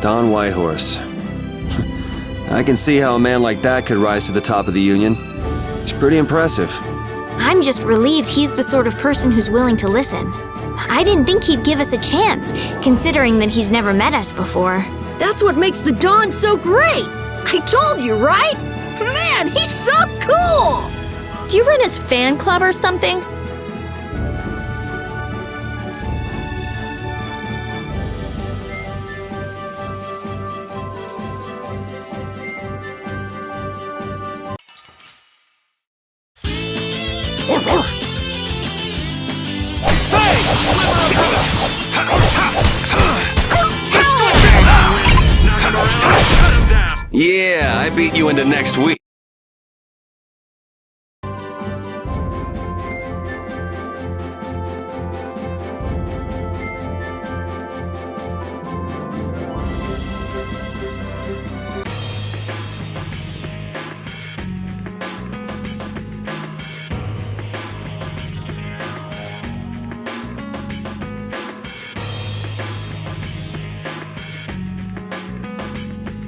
Don Whitehorse. I can see how a man like that could rise to the top of the Union. It's pretty impressive. I'm just relieved he's the sort of person who's willing to listen. I didn't think he'd give us a chance, considering that he's never met us before. That's what makes the Dawn so great! I told you, right? Man, he's so cool! Do you run his fan club or something? Yeah, I beat you into next week.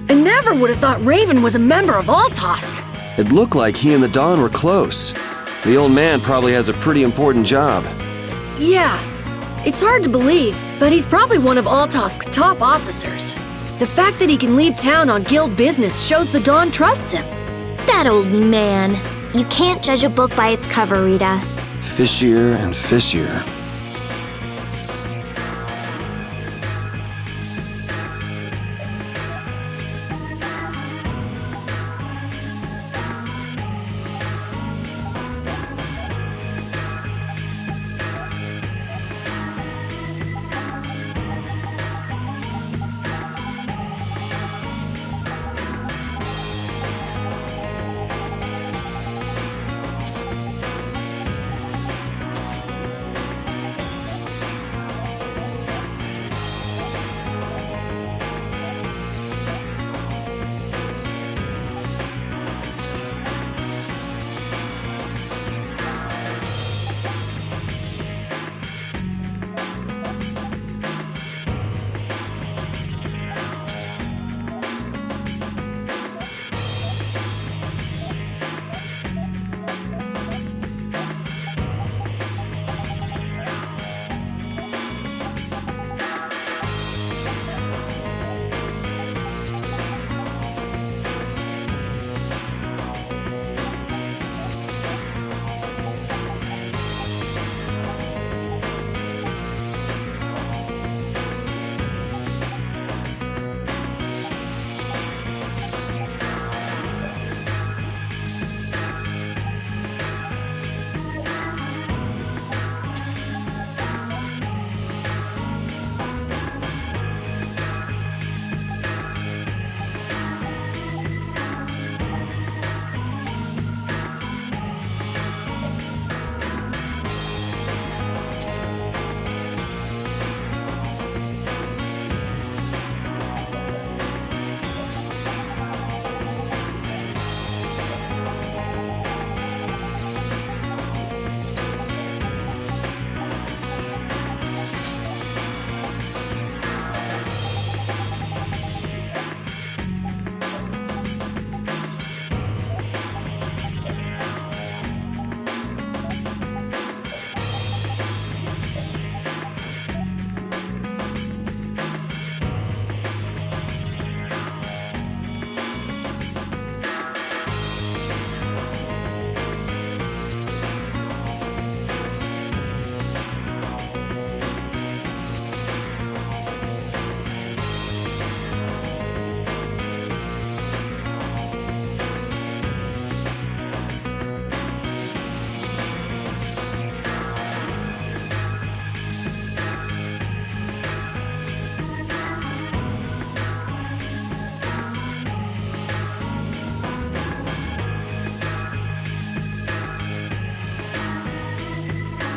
I never would have thought Raven was a member of Altosk. It looked like he and the Dawn were close. The old man probably has a pretty important job. Yeah, it's hard to believe, but he's probably one of Altosk's top officers. The fact that he can leave town on guild business shows the Dawn trusts him. That old man. You can't judge a book by its cover, Rita. Fishier and fishier.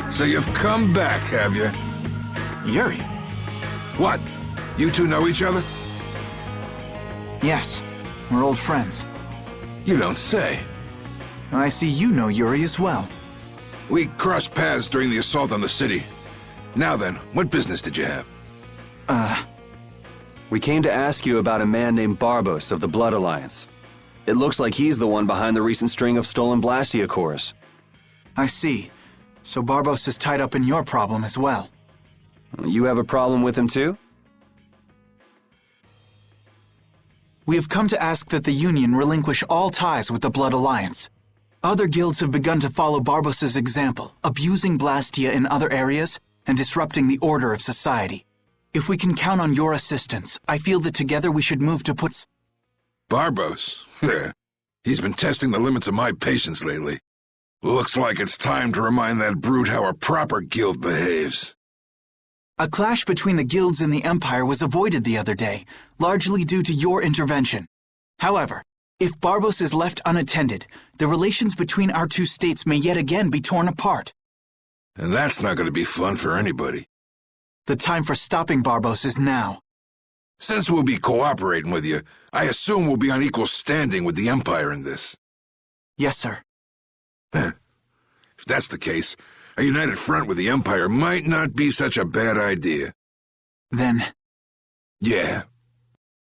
So you've come back, have you? Yuri? What? You two know each other? Yes, we're old friends. You don't say. I see you know Yuri as well. We crossed paths during the assault on the city. Now then, what business did you have? We came to ask you about a man named Barbos of the Blood Alliance. It looks like he's the one behind the recent string of stolen Blastia cores. I see. So Barbos is tied up in your problem as well. You have a problem with him too? We have come to ask that the Union relinquish all ties with the Blood Alliance. Other guilds have begun to follow Barbos' example, abusing Blastia in other areas and disrupting the order of society. If we can count on your assistance, I feel that together we should move to put... Barbos? He's been testing the limits of my patience lately. Looks like it's time to remind that brute how a proper guild behaves. A clash between the guilds and the Empire was avoided the other day, largely due to your intervention. However, if Barbos is left unattended, the relations between our two states may yet again be torn apart. And that's not going to be fun for anybody. The time for stopping Barbos is now. Since we'll be cooperating with you, I assume we'll be on equal standing with the Empire in this. Yes, sir. If that's the case, a united front with the Empire might not be such a bad idea. Then... Yeah.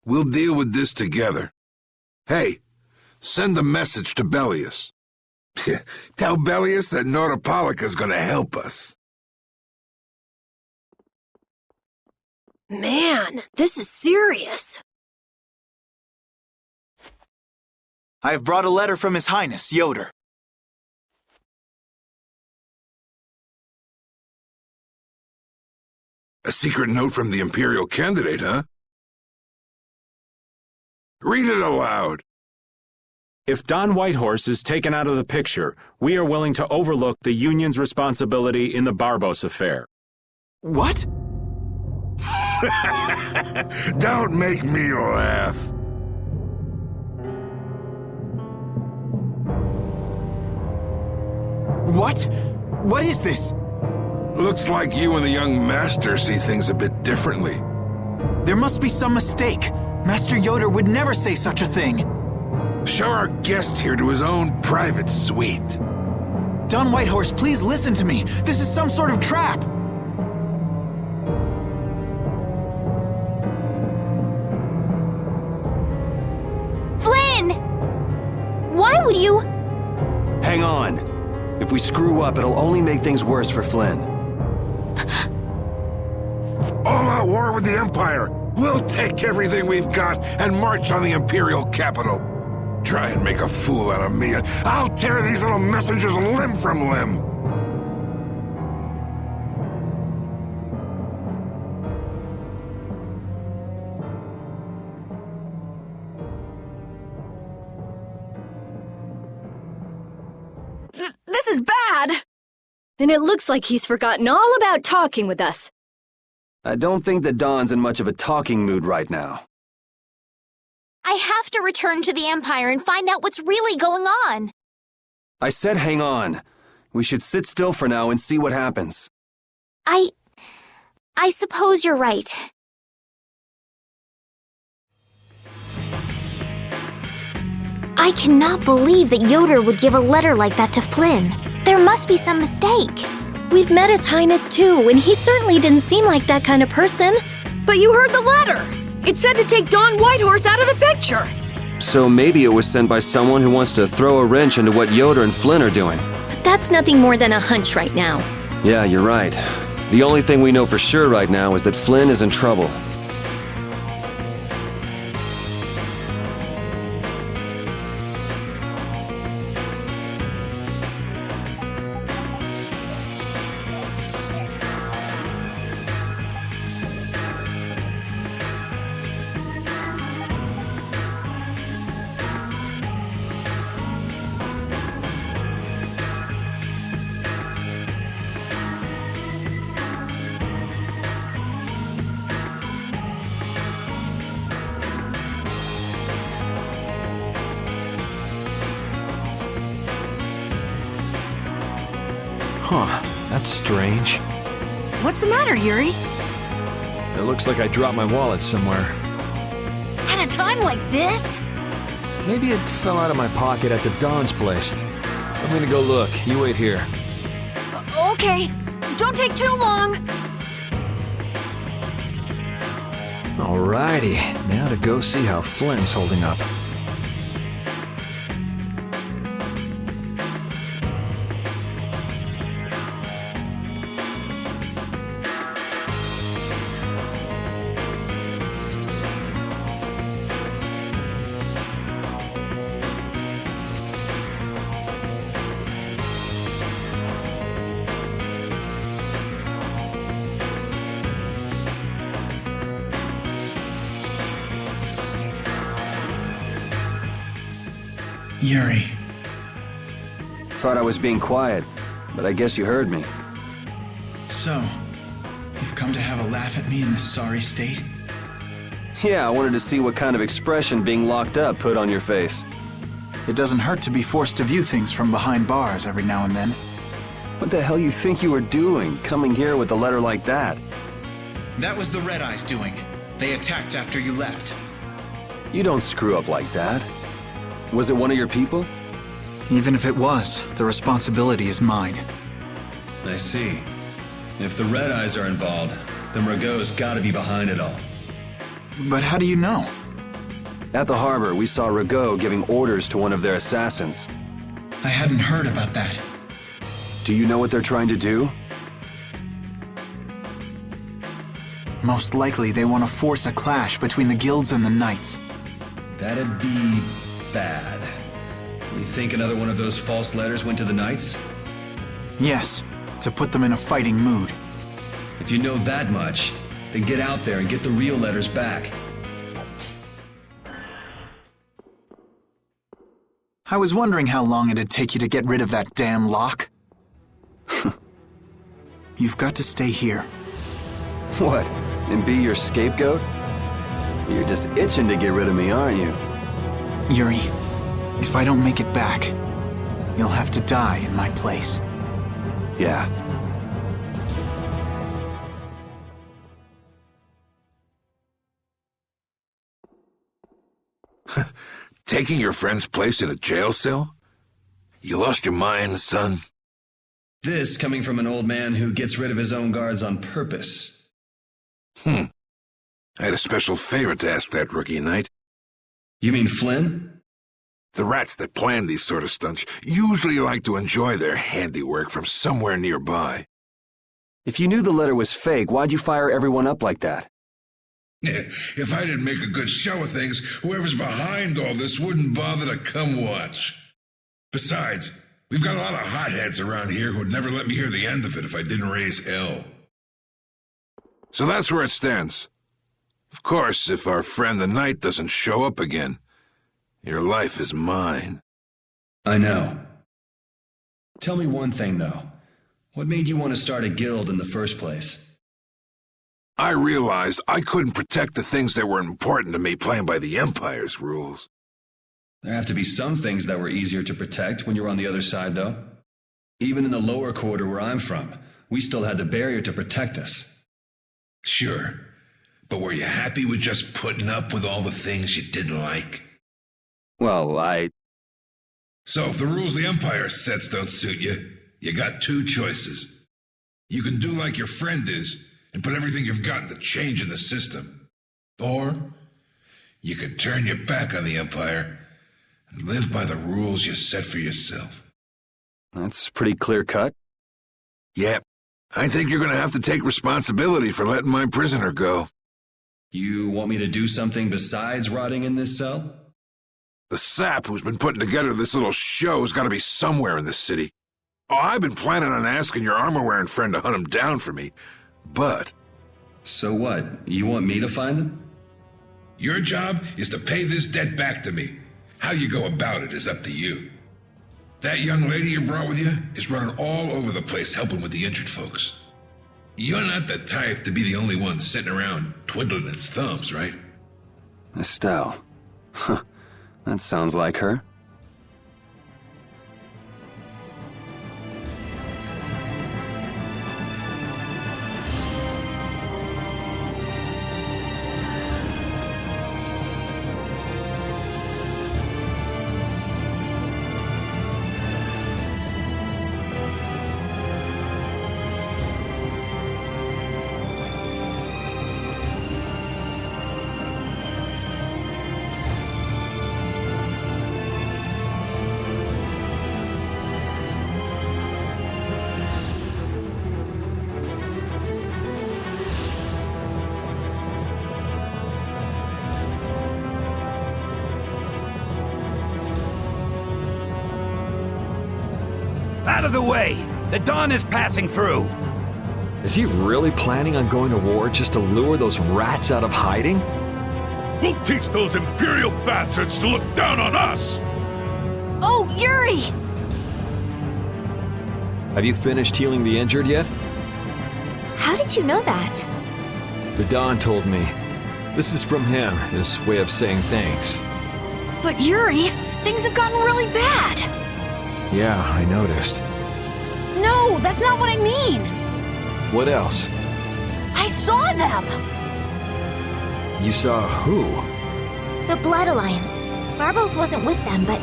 We'll deal with this together. Hey, send a message to Bellius. Tell Bellius that Nordopolica's gonna help us. Man, this is serious. I have brought a letter from His Highness, Yoder. A secret note from the Imperial candidate, huh? Read it aloud. If Don Whitehorse is taken out of the picture, we are willing to overlook the Union's responsibility in the Barbos affair. What? Don't make me laugh. What? What is this? Looks like you and the young master see things a bit differently. There must be some mistake. Master Yoder would never say such a thing. Show our guest here to his own private suite. Don Whitehorse, please listen to me. This is some sort of trap. Flynn! Why would you... Hang on. If we screw up, it'll only make things worse for Flynn. All-out war with the Empire. We'll take everything we've got and march on the Imperial capital. Try and make a fool out of me, and I'll tear these little messengers limb from limb. This is bad! And it looks like he's forgotten all about talking with us. I don't think that Don's in much of a talking mood right now. I have to return to the Empire and find out what's really going on. I said hang on. We should sit still for now and see what happens. I suppose you're right. I cannot believe that Yoder would give a letter like that to Flynn. There must be some mistake. We've met His Highness too, and he certainly didn't seem like that kind of person. But you heard the letter! It said to take Don Whitehorse out of the picture! So maybe it was sent by someone who wants to throw a wrench into what Yoder and Flynn are doing. But that's nothing more than a hunch right now. Yeah, you're right. The only thing we know for sure right now is that Flynn is in trouble. Huh, that's strange. What's the matter, Yuri? It looks like I dropped my wallet somewhere. At a time like this? Maybe it fell out of my pocket at the Don's place. I'm gonna go look. You wait here. Okay. Don't take too long. All Alrighty, now to go see how Flynn's holding up. Yuri. Thought I was being quiet, but I guess you heard me. So, you've come to have a laugh at me in this sorry state? Yeah, I wanted to see what kind of expression being locked up put on your face. It doesn't hurt to be forced to view things from behind bars every now and then. What the hell you think you were doing, coming here with a letter like that? That was the Red Eyes doing. They attacked after you left. You don't screw up like that. Was it one of your people? Even if it was, the responsibility is mine. I see. If the Red Eyes are involved, then Rago's gotta be behind it all. But how do you know? At the harbor, we saw Rago giving orders to one of their assassins. I hadn't heard about that. Do you know what they're trying to do? Most likely they want to force a clash between the guilds and the knights. That'd be bad. You think another one of those false letters went to the Knights? Yes, to put them in a fighting mood. If you know that much, then get out there and get the real letters back. I was wondering how long it'd take you to get rid of that damn lock. You've got to stay here. What, and be your scapegoat? You're just itching to get rid of me, aren't you? Yuri, if I don't make it back, you'll have to die in my place. Yeah. Taking your friend's place in a jail cell? You lost your mind, son? This coming from an old man who gets rid of his own guards on purpose. I had a special favor to ask that rookie knight. You mean Flynn? The rats that plan these sort of stunts usually like to enjoy their handiwork from somewhere nearby. If you knew the letter was fake, why'd you fire everyone up like that? If I didn't make a good show of things, whoever's behind all this wouldn't bother to come watch. Besides, we've got a lot of hotheads around here who'd never let me hear the end of it if I didn't raise hell. So that's where it stands. Of course, if our friend the knight doesn't show up again, your life is mine. I know. Tell me one thing, though. What made you want to start a guild in the first place? I realized I couldn't protect the things that were important to me playing by the Empire's rules. There have to be some things that were easier to protect when you were on the other side, though. Even in the lower quarter where I'm from, we still had the barrier to protect us. Sure, but were you happy with just putting up with all the things you didn't like? Well, So if the rules the Empire sets don't suit you, you got two choices. You can do like your friend is, and put everything you've got into changing the system. Or you can turn your back on the Empire and live by the rules you set for yourself. That's pretty clear-cut. Yep. I think you're going to have to take responsibility for letting my prisoner go. You want me to do something besides rotting in this cell? The sap who's been putting together this little show's got to be somewhere in this city. Oh, I've been planning on asking your armor-wearing friend to hunt him down for me, but... So what? You want me to find them? Your job is to pay this debt back to me. How you go about it is up to you. That young lady you brought with you is running all over the place helping with the injured folks. You're not the type to be the only one sitting around twiddling its thumbs, right? Estelle. Huh. That sounds like her. Out of the way! The Dawn is passing through! Is he really planning on going to war just to lure those rats out of hiding? We'll teach those Imperial bastards to look down on us! Oh, Yuri! Have you finished healing the injured yet? How did you know that? The Don told me. This is from him, his way of saying thanks. But Yuri, things have gotten really bad! Yeah, I noticed. No, that's not what I mean! What else? I saw them! You saw who? The Blood Alliance. Barbos wasn't with them, but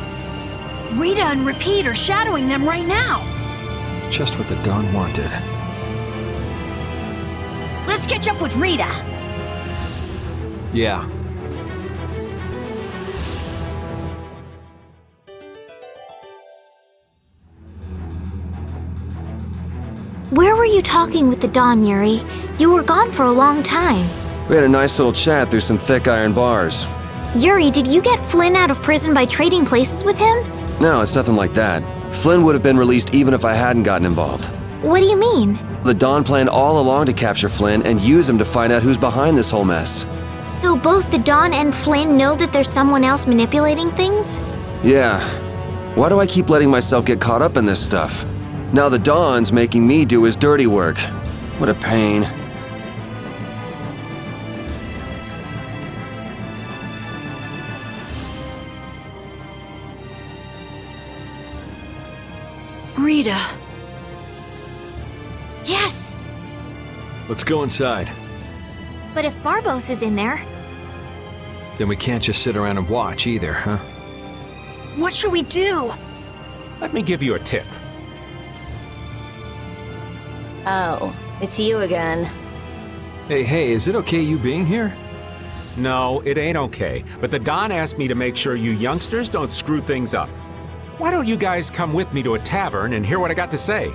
Rita and Repeat are shadowing them right now! Just what the Don wanted. Let's catch up with Rita! Yeah. where were you talking with the Dawn, Yuri? You were gone for a long time. We had a nice little chat through some thick iron bars. Yuri, did you get Flynn out of prison by trading places with him? No, it's nothing like that. Flynn would have been released even if I hadn't gotten involved. What do you mean? The Dawn planned all along to capture Flynn and use him to find out who's behind this whole mess. So both the Dawn and Flynn know that there's someone else manipulating things? Yeah. Why do I keep letting myself get caught up in this stuff? Now the Dawn's making me do his dirty work. What a pain. Rita. Yes! Let's go inside. But if Barbos is in there... Then we can't just sit around and watch either, huh? What should we do? Let me give you a tip. Oh, it's you again. Hey, is it okay you being here? No, it ain't okay. But the Don asked me to make sure you youngsters don't screw things up. Why don't you guys come with me to a tavern and hear what I got to say?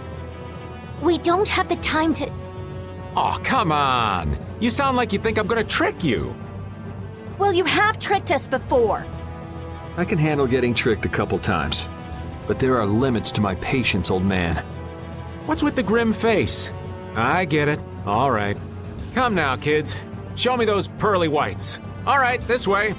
We don't have the time to... Oh, come on! You sound like you think I'm gonna trick you. Well, you have tricked us before. I can handle getting tricked a couple times. But there are limits to my patience, old man. What's with the grim face? I get it. All right. Come now, kids. Show me those pearly whites. All right, this way.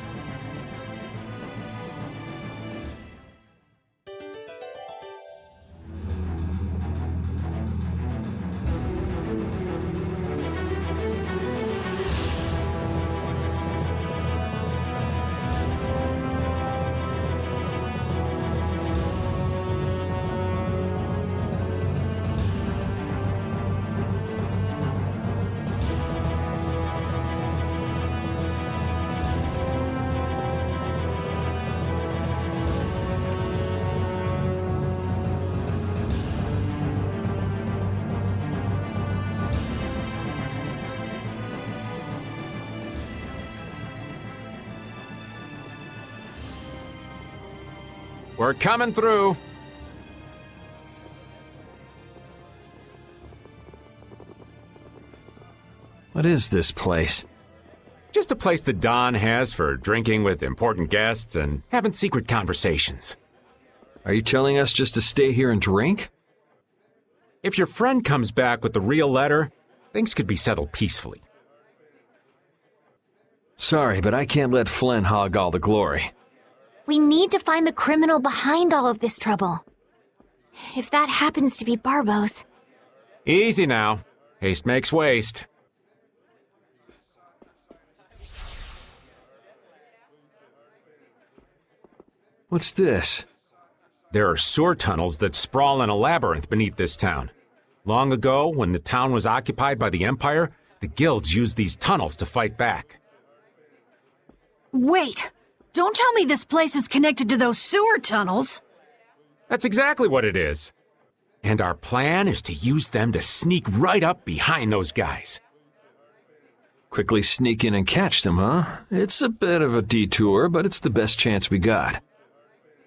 We're coming through. What is this place? Just a place the Don has for drinking with important guests and having secret conversations. Are you telling us just to stay here and drink? If your friend comes back with the real letter, things could be settled peacefully. Sorry, but I can't let Flynn hog all the glory. We need to find the criminal behind all of this trouble. If that happens to be Barbos... Easy now. Haste makes waste. What's this? There are sewer tunnels that sprawl in a labyrinth beneath this town. Long ago, when the town was occupied by the Empire, the guilds used these tunnels to fight back. Wait! Don't tell me this place is connected to those sewer tunnels! That's exactly what it is. And our plan is to use them to sneak right up behind those guys. Quickly sneak in and catch them, huh? It's a bit of a detour, but it's the best chance we got.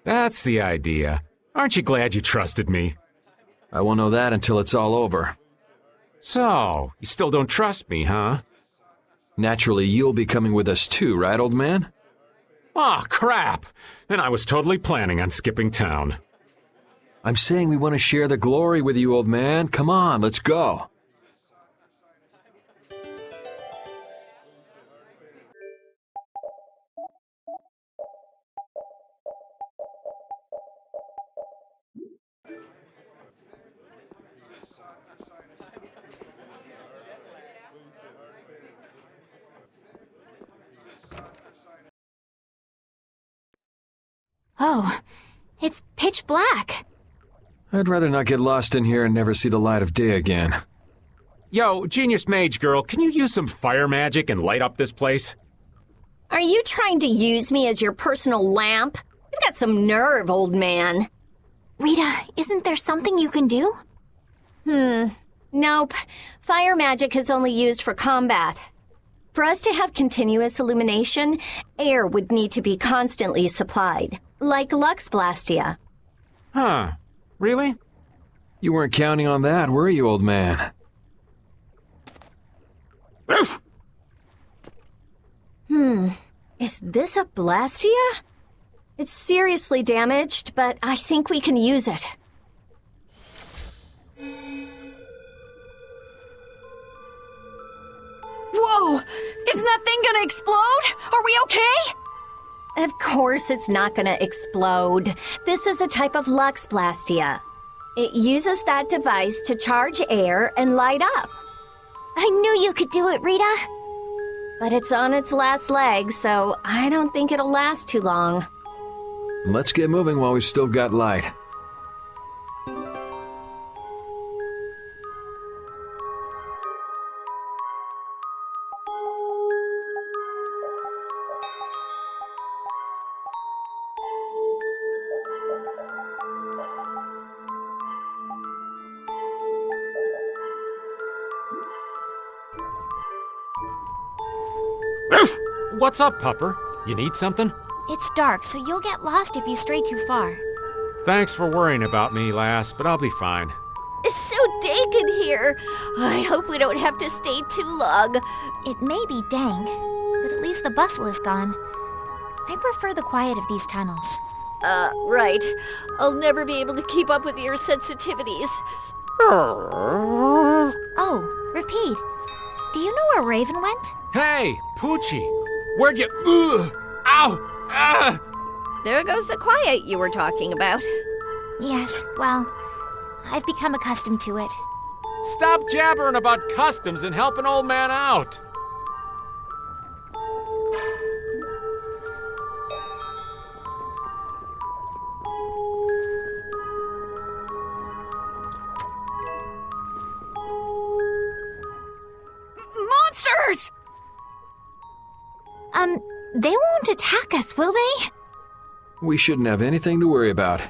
That's the idea. Aren't you glad you trusted me? I won't know that until it's all over. So, you still don't trust me, huh? Naturally, you'll be coming with us too, right, old man? Aw, crap! And I was totally planning on skipping town. I'm saying we want to share the glory with you, old man. Come on, let's go. Oh, it's pitch black. I'd rather not get lost in here and never see the light of day again. Yo, Genius Mage Girl, can you use some fire magic and light up this place? Are you trying to use me as your personal lamp? You've got some nerve, old man. Rita, isn't there something you can do? Nope. Fire magic is only used for combat. For us to have continuous illumination, air would need to be constantly supplied, like Lux Blastia. Huh. Really? You weren't counting on that, were you, old man? Is this a Blastia? It's seriously damaged, but I think we can use it. Whoa! Isn't that thing gonna explode? Are we okay? Of course it's not gonna explode. This is a type of Lux Blastia. It uses that device to charge air and light up. I knew you could do it, Rita. But it's on its last leg, so I don't think it'll last too long. Let's get moving while we've still got light. What's up, Pupper? You need something? It's dark, so you'll get lost if you stray too far. Thanks for worrying about me, lass, but I'll be fine. It's so dank in here. I hope we don't have to stay too long. It may be dank, but at least the bustle is gone. I prefer the quiet of these tunnels. Right. I'll never be able to keep up with your sensitivities. Oh, repeat. Do you know where Raven went? Hey, Poochie! Where'd you... Ow! Ah! There goes the quiet you were talking about. Yes, well, I've become accustomed to it. Stop jabbering about customs and help an old man out! Monsters! They won't attack us, will they? We shouldn't have anything to worry about.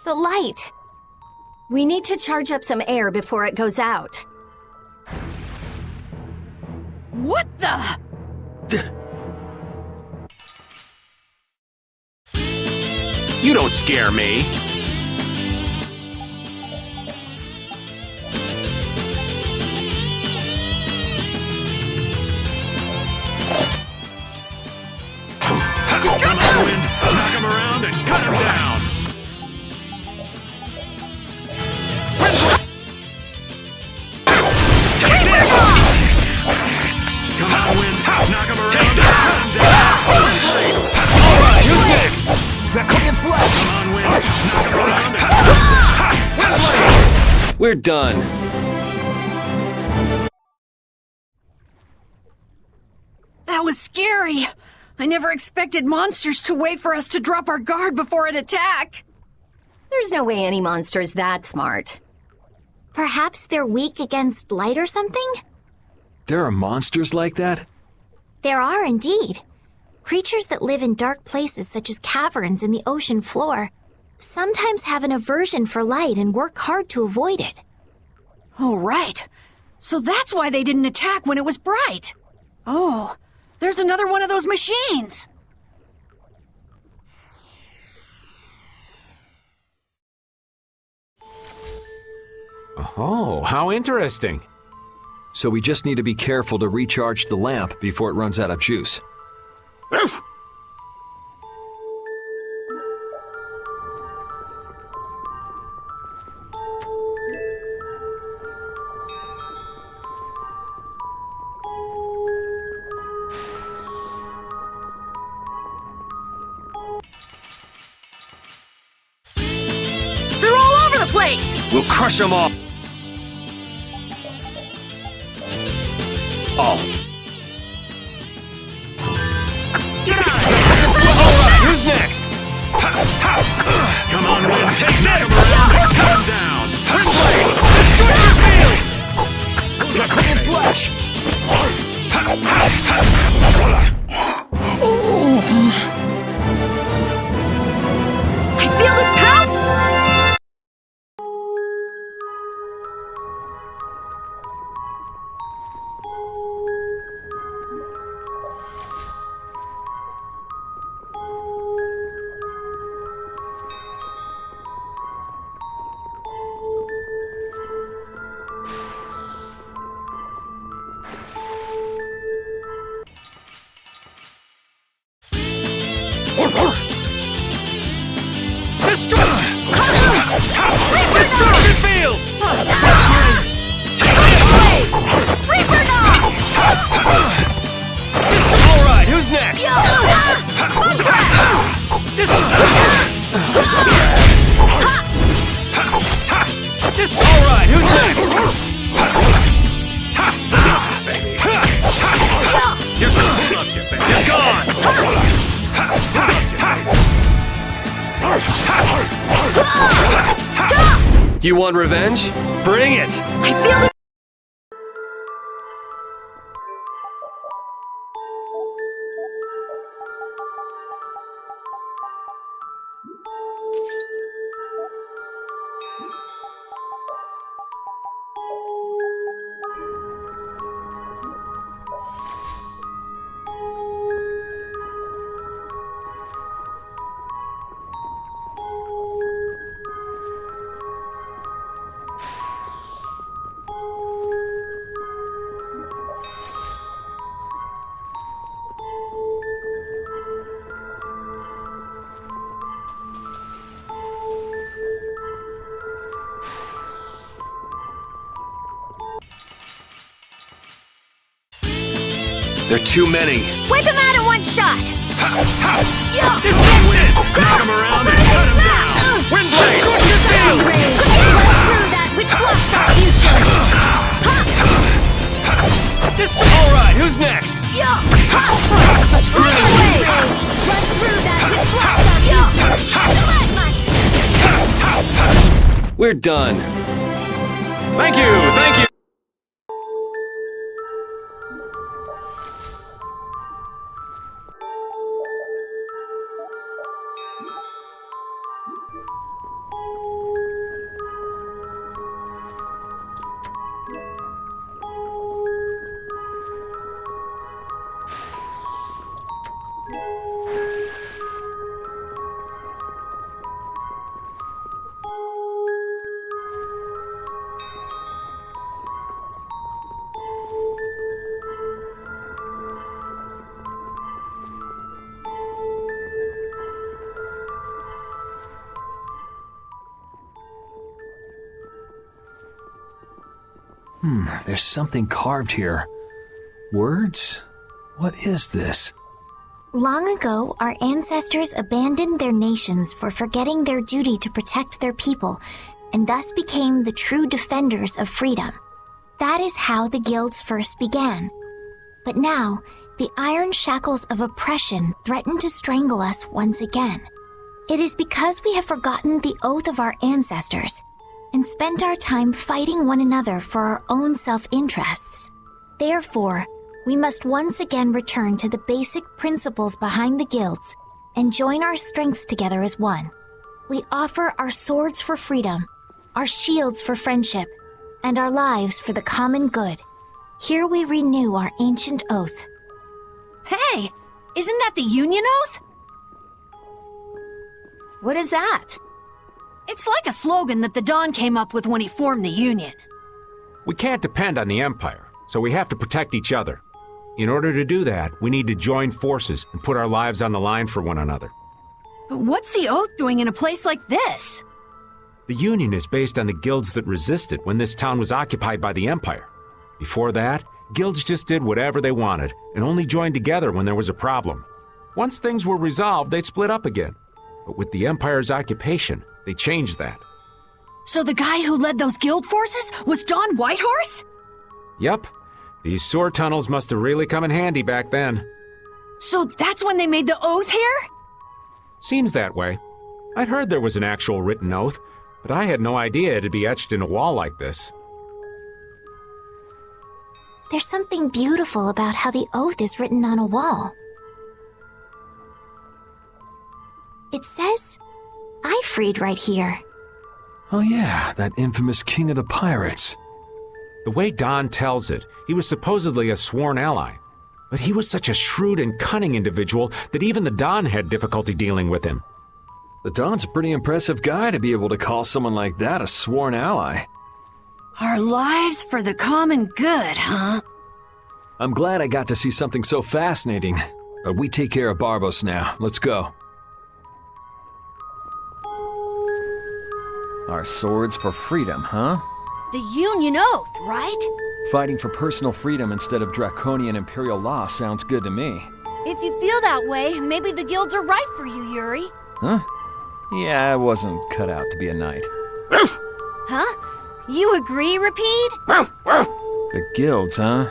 The light. We need to charge up some air before it goes out. What the? You don't scare me! Come on, Wind! Knock him around and cut him down! Take this! Come on, Wind! Knock him around and cut him down! Alright, who's next? Draconian Slash! Come on, Wind! Knock him around and... We're done. That was scary. I never expected monsters to wait for us to drop our guard before an attack. There's no way any monster's that smart. Perhaps they're weak against light or something? There are monsters like that? There are indeed. Creatures that live in dark places such as caverns in the ocean floor sometimes have an aversion for light and work hard to avoid it. Oh, right. So that's why they didn't attack when it was bright. Oh, there's another one of those machines. Oh, how interesting. So we just need to be careful to recharge the lamp before it runs out of juice. face! We'll crush them all. Get out of here! Alright, who's next? Come on, Wind, take this! Cut him down! Windblade! Destruction field! Draconian slash! I feel this power! Destruction field! Take this! Alright, who's next? Alright, who's next? You're gone! You want revenge? Bring it! I feel this. There are too many. Wipe him out in one shot! Destruction! Knock him around and cut him down! Windblade! Destruction field! Rage! Right through that which blocks our future! Alright, who's next? Such Rage! great! Run through that which blocks our future! Stalagmite! We're done. Thank you, thank you. There's something carved here. Words? What is this? Long ago, our ancestors abandoned their nations for forgetting their duty to protect their people, and thus became the true defenders of freedom. That is how the guilds first began. But now, the iron shackles of oppression threaten to strangle us once again. It is because we have forgotten the oath of our ancestors and spent our time fighting one another for our own self-interests. Therefore, we must once again return to the basic principles behind the guilds and join our strengths together as one. We offer our swords for freedom, our shields for friendship, and our lives for the common good. Here we renew our ancient oath. Hey, isn't that the Union Oath? What is that? It's like a slogan that the Dawn came up with when he formed the Union. We can't depend on the Empire, so we have to protect each other. In order to do that, we need to join forces and put our lives on the line for one another. But what's the Oath doing in a place like this? The Union is based on the guilds that resisted when this town was occupied by the Empire. Before that, guilds just did whatever they wanted and only joined together when there was a problem. Once things were resolved, they'd split up again. But with the Empire's occupation, they changed that. So the guy who led those guild forces was Don Whitehorse? Yup. These sewer tunnels must have really come in handy back then. So that's when they made the oath here? Seems that way. I'd heard there was an actual written oath, but I had no idea it'd be etched in a wall like this. There's something beautiful about how the oath is written on a wall. It says, I.15 right here. Oh yeah, that infamous king of the pirates. The way Don tells it, he was supposedly a sworn ally. But he was such a shrewd and cunning individual that even the Don had difficulty dealing with him. The Don's a pretty impressive guy to be able to call someone like that a sworn ally. Our lives for the common good, huh? I'm glad I got to see something so fascinating. But we take care of Barbos now. Let's go. Our swords for freedom, huh? The Union Oath, right? Fighting for personal freedom instead of draconian imperial law sounds good to me. If you feel that way, maybe the guilds are right for you, Yuri. Huh? Yeah, I wasn't cut out to be a knight. Huh? You agree, Repeat? The guilds, huh?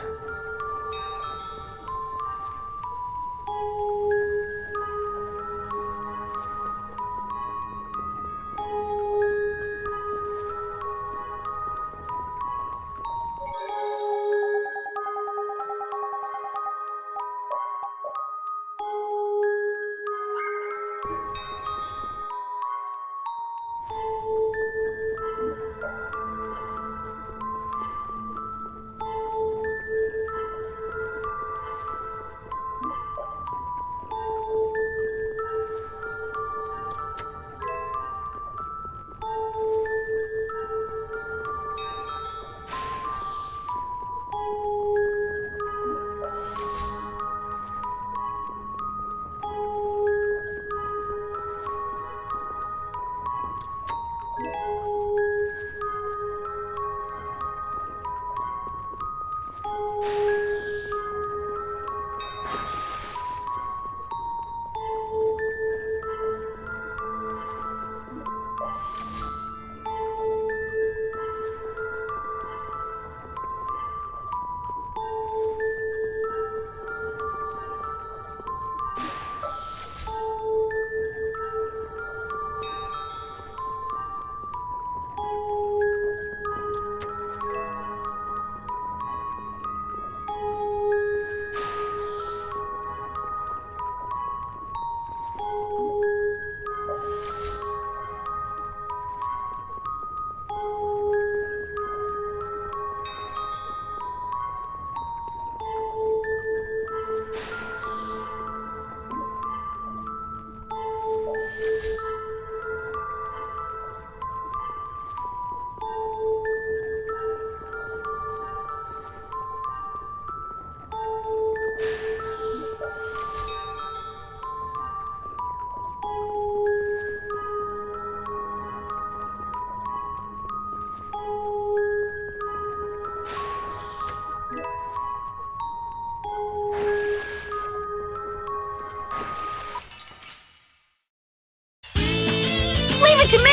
To me!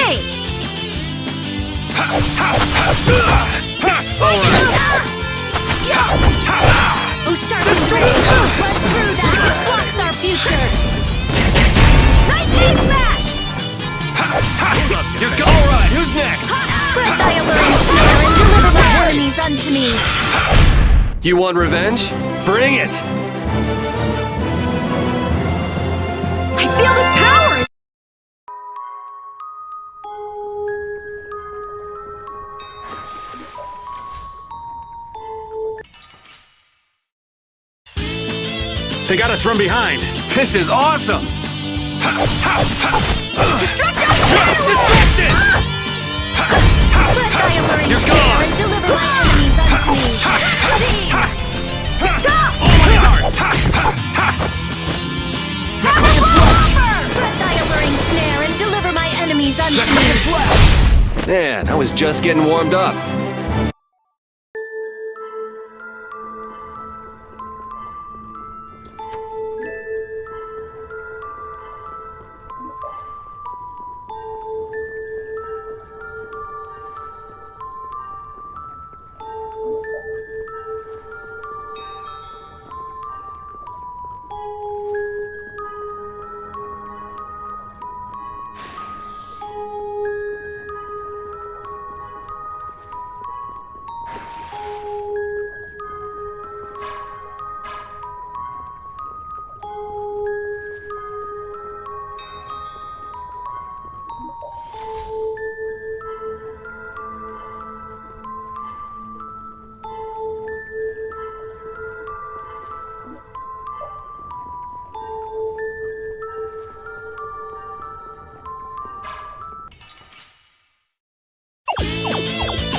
Oh, sharp straight! Run through that which blocks our future! Nice aid smash! You're alright, who's next? Spread thy alluring snare and deliver my enemies unto me! You want revenge? Bring it! I feel this power! They got us from behind. This is awesome! Distraction! Spread thy alluring snare and deliver my enemies unto me! Oh my heart! Draconian slash! Spread thy alluring snare and deliver my enemies unto me! Man, I was just getting warmed up.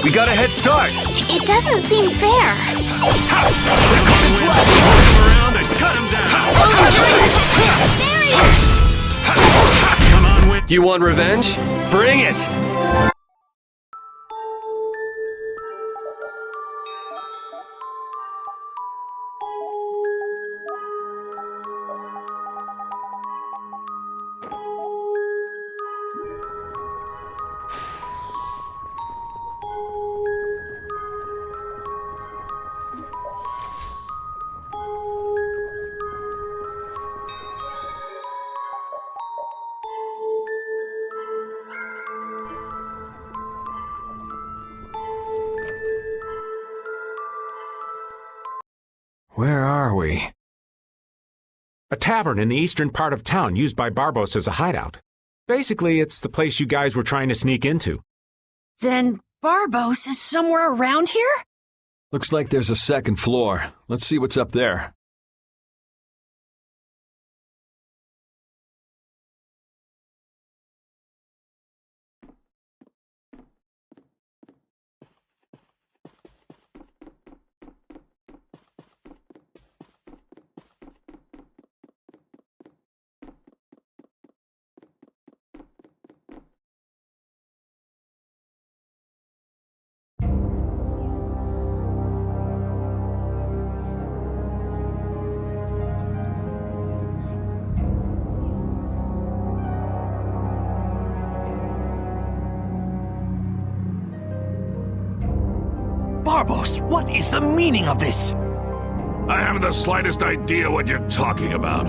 We got a head start! It doesn't seem fair. Around and cut him down. There he is! Come on, Win. You want revenge? Bring it! Where are we? A tavern in the eastern part of town used by Barbos as a hideout. Basically, it's the place you guys were trying to sneak into. Then Barbos is somewhere around here? Looks like there's a second floor. Let's see what's up there. Barbos, what is the meaning of this? I haven't the slightest idea what you're talking about.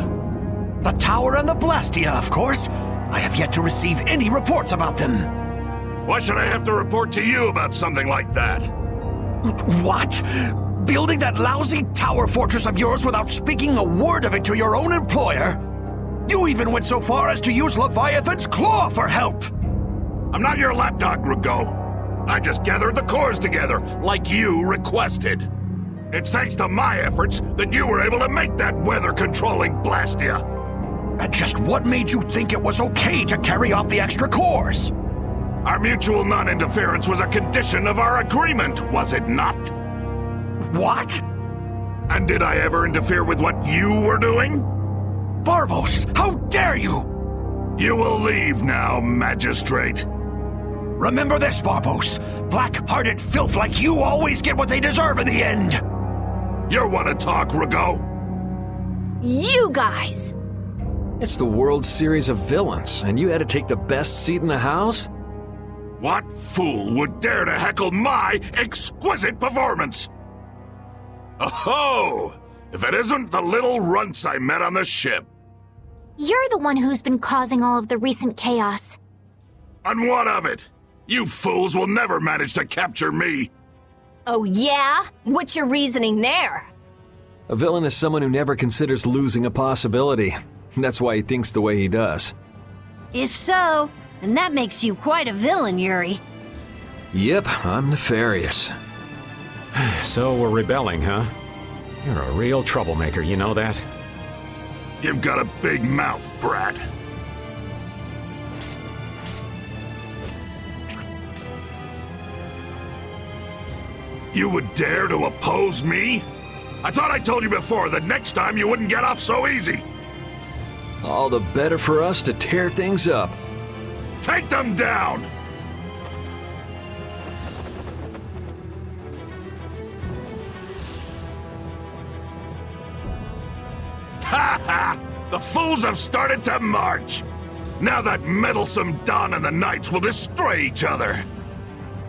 The tower and the Blastia, of course. I have yet to receive any reports about them. Why should I have to report to you about something like that? What? Building that lousy tower fortress of yours without speaking a word of it to your own employer? You even went so far as to use Leviathan's claw for help! I'm not your lapdog, Rigaud. I just gathered the cores together, like you requested. It's thanks to my efforts that you were able to make that weather-controlling Blastia. And just what made you think it was okay to carry off the extra cores? Our mutual non-interference was a condition of our agreement, was it not? What? And did I ever interfere with what you were doing? Barbos, how dare you! You will leave now, Magistrate. Remember this, Barbos. Black-hearted filth like you always get what they deserve in the end. You want to talk, Rigaud? You guys! It's the World Series of Villains, and you had to take the best seat in the house? What fool would dare to heckle my exquisite performance? Oh, if it isn't the little runts I met on the ship. You're the one who's been causing all of the recent chaos. And what of it? You fools will never manage to capture me. Oh yeah? What's your reasoning there? A villain is someone who never considers losing a possibility. That's why he thinks the way he does. If so, then that makes you quite a villain, Yuri. Yep, I'm nefarious. So we're rebelling, huh? You're a real troublemaker, you know that? You've got a big mouth, brat. You would dare to oppose me? I thought I told you before that next time you wouldn't get off so easy. All the better for us to tear things up. Take them down! Ha ha! The fools have started to march! Now that meddlesome Dawn and the Knights will destroy each other!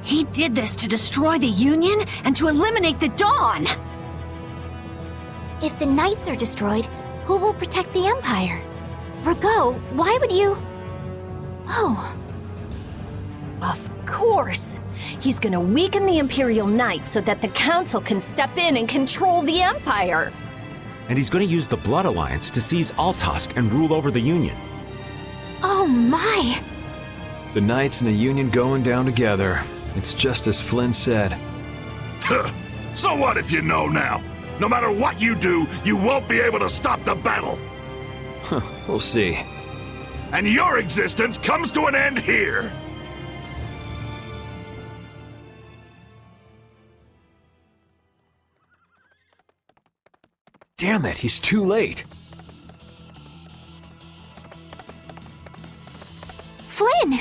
He did this to destroy the Union and to eliminate the Dawn! If the Knights are destroyed, who will protect the Empire? Rigaud, why would you... Oh. Of course! He's gonna weaken the Imperial Knights so that the Council can step in and control the Empire! And he's going to use the Blood Alliance to seize Altosk and rule over the Union. Oh my! The Knights and the Union going down together. It's just as Flynn said. So what if you know now? No matter what you do, you won't be able to stop the battle. We'll see. And your existence comes to an end here. Damn it, he's too late. Flynn!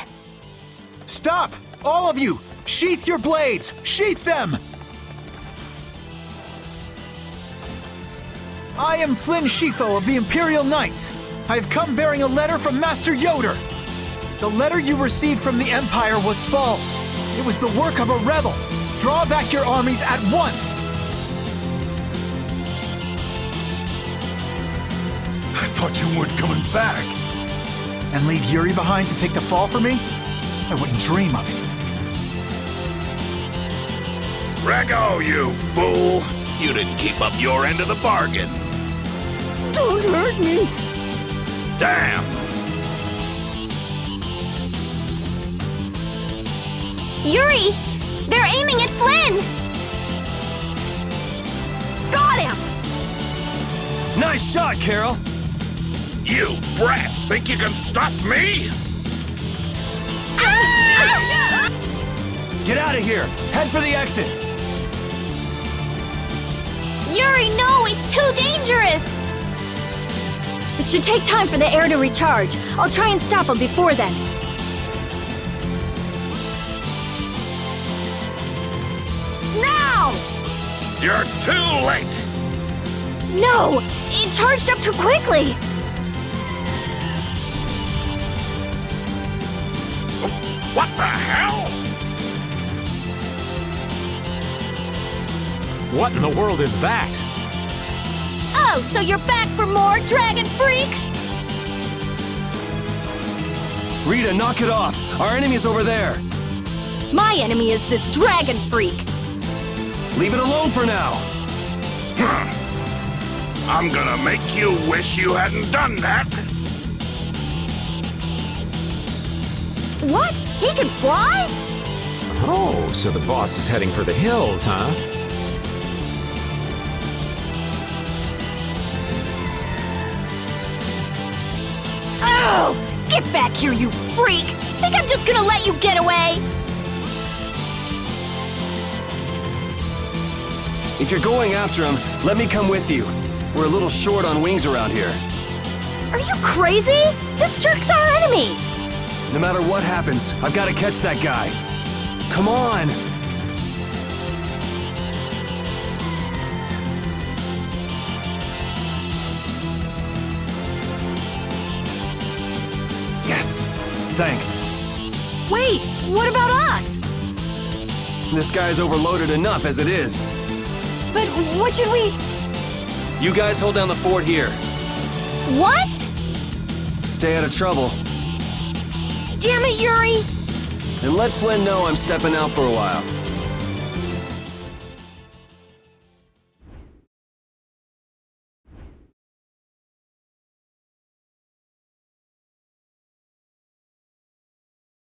Stop! All of you! Sheath your blades! Sheath them! I am Flynn Shifo of the Imperial Knights. I have come bearing a letter from Master Yoder. The letter you received from the Empire was false. It was the work of a rebel. Draw back your armies at once. I thought you weren't coming back. And leave Yuri behind to take the fall for me? I wouldn't dream of it. Rago, you fool! You didn't keep up your end of the bargain. Don't hurt me! Damn! Yuri! They're aiming at Flynn! Got him! Nice shot, Carol! You brats think you can stop me? Ah! Get out of here! Head for the exit! Yuri, no! It's too dangerous! It should take time for the air to recharge. I'll try and stop him before then. Now! You're too late! No! It charged up too quickly! What the hell? What in the world is that? Oh, so you're back for more, Dragon Freak? Rita, knock it off! Our enemy's over there! My enemy is this Dragon Freak. Leave it alone for now! I'm gonna make you wish you hadn't done that! What? He can fly? Oh, so the boss is heading for the hills, huh? Oh! Get back here, you freak! Think I'm just gonna let you get away? If you're going after him, let me come with you. We're a little short on wings around here. Are you crazy? This jerk's our enemy! No matter what happens, I've got to catch that guy. Come on! Yes! Thanks. Wait, what about us? This guy's overloaded enough as it is. But what should we... You guys hold down the fort here. What? Stay out of trouble. Damn it, Yuri! And let Flynn know I'm stepping out for a while.